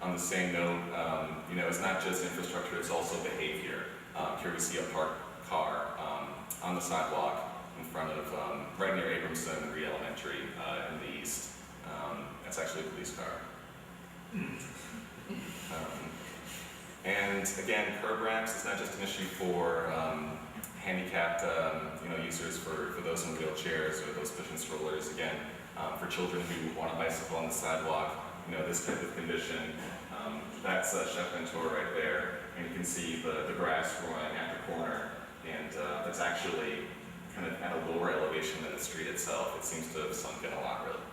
on the same note, you know, it's not just infrastructure, it's also behavior. Here we see a parked car on the sidewalk in front of, right near Abramson and Reed Elementary in the east. That's actually a police car. And again, curb ramps is not just an issue for handicapped you know, users, for those in wheelchairs or those pushing strollers. Again, for children who want a bicycle on the sidewalk, you know, this type of condition. That's Chef Ventura right there, and you can see the grass growing at the corner, and it's actually kind of at a lower elevation than the street itself. It seems to have sunk in a lot, really,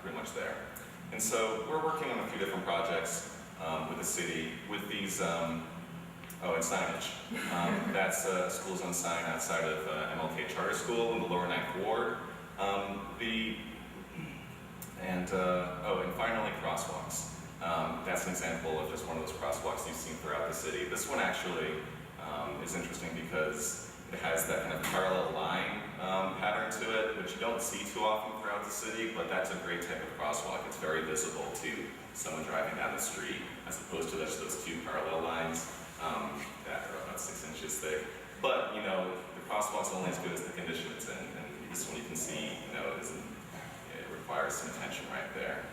pretty much there. And so we're working on a few different projects with the city with these, oh, and signage. That's a school zone sign outside of MLK Charter School in the lower 9th Ward. And finally, crosswalks. That's an example of just one of those crosswalks you've seen throughout the city. This one actually is interesting because it has that kind of parallel line pattern to it, which you don't see too often throughout the city, but that's a great type of crosswalk. It's very visible to someone driving down the street, as opposed to just those two parallel lines that are about 6 inches thick. But, you know, the crosswalk's only as good as the condition it's in, and this one you can see, you know, it requires some attention right there.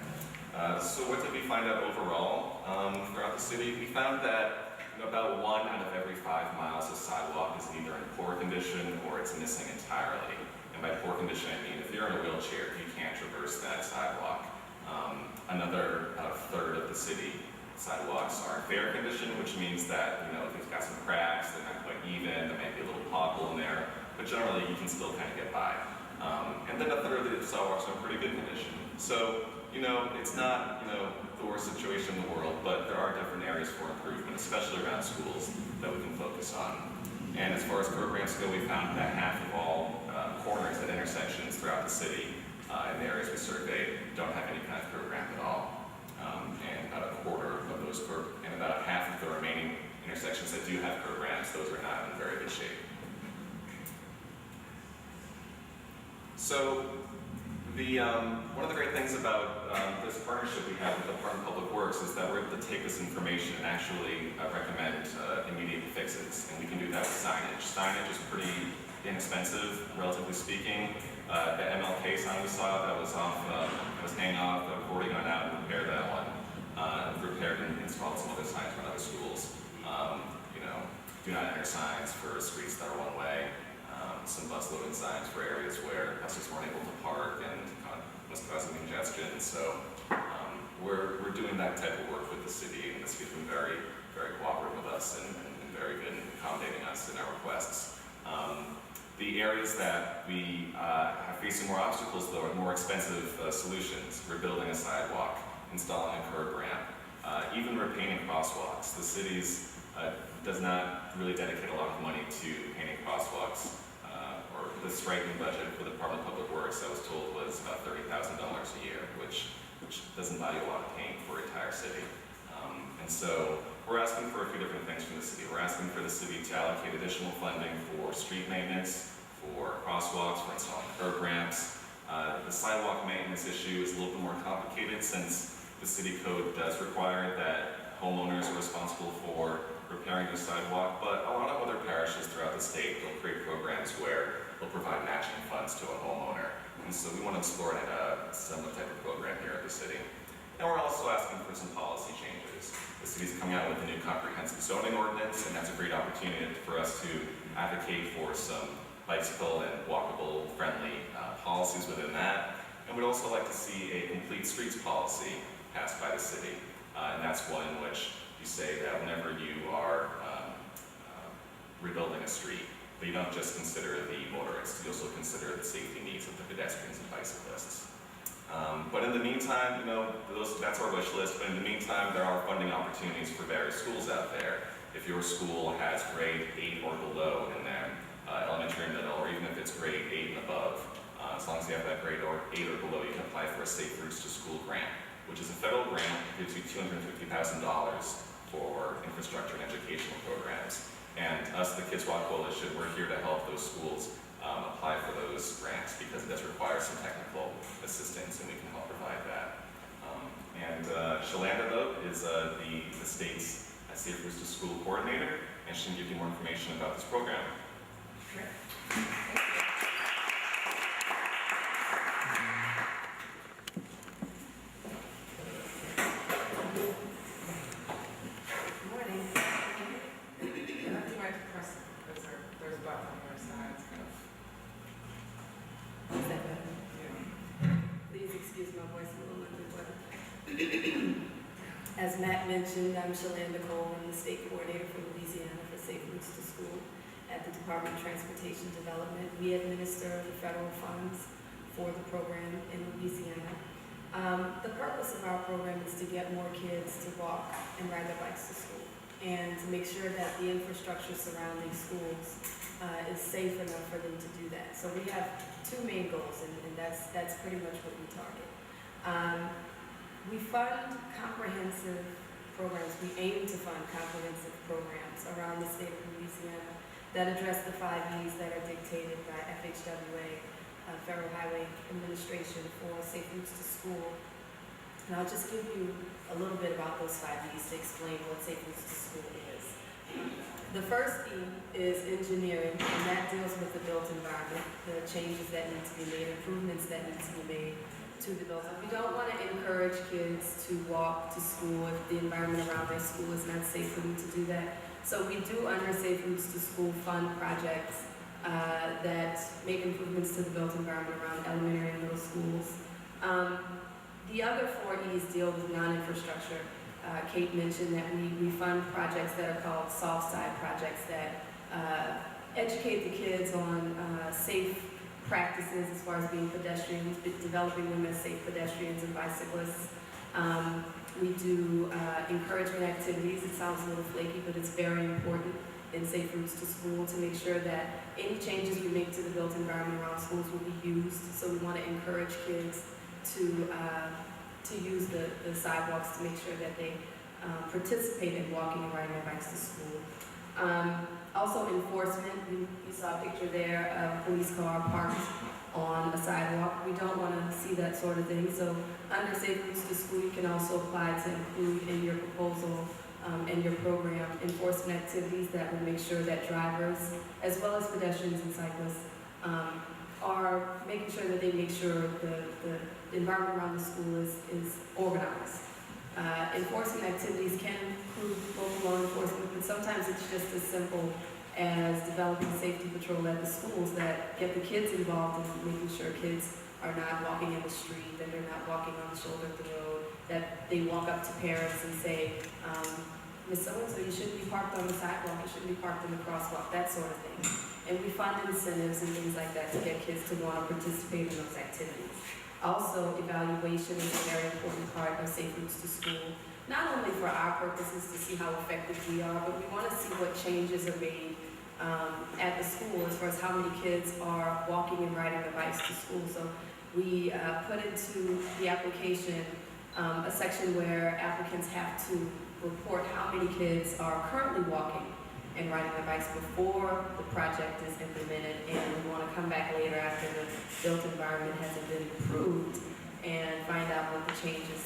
So what did we find out overall throughout the city? We found that about 1 out of every 5 miles of sidewalk is either in poor condition or it's missing entirely. And by poor condition, I mean if you're in a wheelchair, you can't traverse that sidewalk. Another third of the city sidewalks are in fair condition, which means that, you know, they've got some cracks, they're not quite even, there might be a little pothole in there, but generally you can still kind of get by. And then a third of the sidewalks are in pretty good condition. So, you know, it's not, you know, the worst situation in the world, but there are different areas for improvement, especially around schools, that we can focus on. And as far as curb ramps go, we found that half of all corners at intersections throughout the city, in the areas we surveyed, don't have any kind of curb ramp at all. And about a quarter of those and about half of the remaining intersections that do have curb ramps, those are not in very good shape. So, one of the great things about this partnership we have with the Department of Public Works is that we're able to take this information and actually recommend immediate fixes, and we can do that with signage. Signage is pretty inexpensive, relatively speaking. The MLK sign we saw that was off, that was hanging off, we've already gone out and repaired that one. We've repaired and installed some other signs from other schools. You know, do not enter signs for streets that are one way. Some bus loading signs for areas where buses weren't able to park and was causing congestion. So we're doing that type of work with the city, and the city's been very, very cooperative with us and very good in accommodating us in our requests. The areas that we are facing more obstacles, though, are more expensive solutions. Rebuilding a sidewalk, installing a curb ramp, even repainting crosswalks. The city does not really dedicate a lot of money to painting crosswalks. The striking budget for the Department of Public Works, I was told, was about $30,000 a year, which doesn't buy you a lot of paint for an entire city. And so we're asking for a few different things from the city. We're asking for the city to allocate additional funding for street maintenance, for crosswalks, for installing curb ramps. The sidewalk maintenance issue is a little bit more complicated since the city code does require that homeowners are responsible for repairing the sidewalk, but a lot of other parishes throughout the state will create programs where they'll provide matching funds to a homeowner. And so we want to explore a similar type of program here at the city. And we're also asking for some policy changes. The city's coming out with a new comprehensive zoning ordinance, and that's a great opportunity for us to advocate for some bicycle and walkable friendly policies within that. And we'd also like to see a complete streets policy passed by the city. And that's one in which you say that whenever you are rebuilding a street, but you don't just consider the motorists, you also consider the safety needs of the pedestrians and bicyclists. But in the meantime, you know, that's our wish list, but in the meantime, there are funding opportunities for various schools out there. If your school has grade 8 or below in them, elementary and middle, or even if it's grade 8 and above, as long as you have that grade 8 or below, you can apply for a Safe Routes to School grant, which is a federal grant that gives you $250,000 for infrastructure and educational programs. And us, the Kids Walk Coalition, we're here to help those schools apply for those grants because it does require some technical assistance, and we can help provide that. Shalanda, though, is the state's Safe Routes to School coordinator, and she can give you more information about this program. Great. Morning. I have to press because there's a button on your side. It's kind of. Is that better? Yeah. Please excuse my voice a little bit. As Matt mentioned, I'm Shalanda, I'm the state coordinator for Louisiana for Safe Routes to School at the Department of Transportation Development. We administer the federal funds for the program in Louisiana. The purpose of our program is to get more kids to walk and ride their bikes to school, and to make sure that the infrastructure surrounding schools is safe enough for them to do that. So we have two main goals, and that's pretty much what we target. We fund comprehensive programs. We aim to fund comprehensive programs around the state of Louisiana that address the 5 E's that are dictated by FHWA, Federal Highway Administration, for Safe Routes to School. And I'll just give you a little bit about those 5 E's to explain what Safe Routes to School is. The first E is engineering, and that deals with the built environment, the changes that need to be made, improvements that need to be made to the building. We don't want to encourage kids to walk to school if the environment around their school is not safe for them to do that. So we do, under Safe Routes to School, fund projects that make improvements to the built environment around elementary and middle schools. The other 4 E's deal with non-infrastructure. Kate mentioned that we fund projects that are called soft side projects that educate the kids on safe practices as far as being pedestrians, developing them as safe pedestrians and bicyclists. We do encouragement activities. It sounds a little flaky, but it's very important in Safe Routes to School to make sure that any changes we make to the built environment around schools will be used. So we want to encourage kids to use the sidewalks to make sure that they participate in walking and riding their bikes to school. Also enforcement, you saw a picture there of a police car parked on a sidewalk. We don't want to see that sort of thing. So under Safe Routes to School, you can also apply to include in your proposal and your program enforcement activities that will make sure that drivers, as well as pedestrians and cyclists, are making sure that they make sure the environment around the school is organized. Enforcement activities can include local law enforcement, but sometimes it's just as simple as developing safety patrol at the schools that get the kids involved in making sure kids are not walking in the street, that they're not walking on the shoulder of the road, that they walk up to parents and say, Miss So-and-so, you shouldn't be parked on the sidewalk, you shouldn't be parked in the crosswalk, that sort of thing. And we fund incentives and things like that to get kids to want to participate in those activities. Also, evaluation is a very important part of Safe Routes to School, not only for our purposes to see how effective we are, but we want to see what changes are made at the school as far as how many kids are walking and riding their bikes to school. So we put into the application a section where applicants have to report how many kids are currently walking and riding their bikes before the project is implemented, and we want to come back later after the built environment has been improved and find out what the changes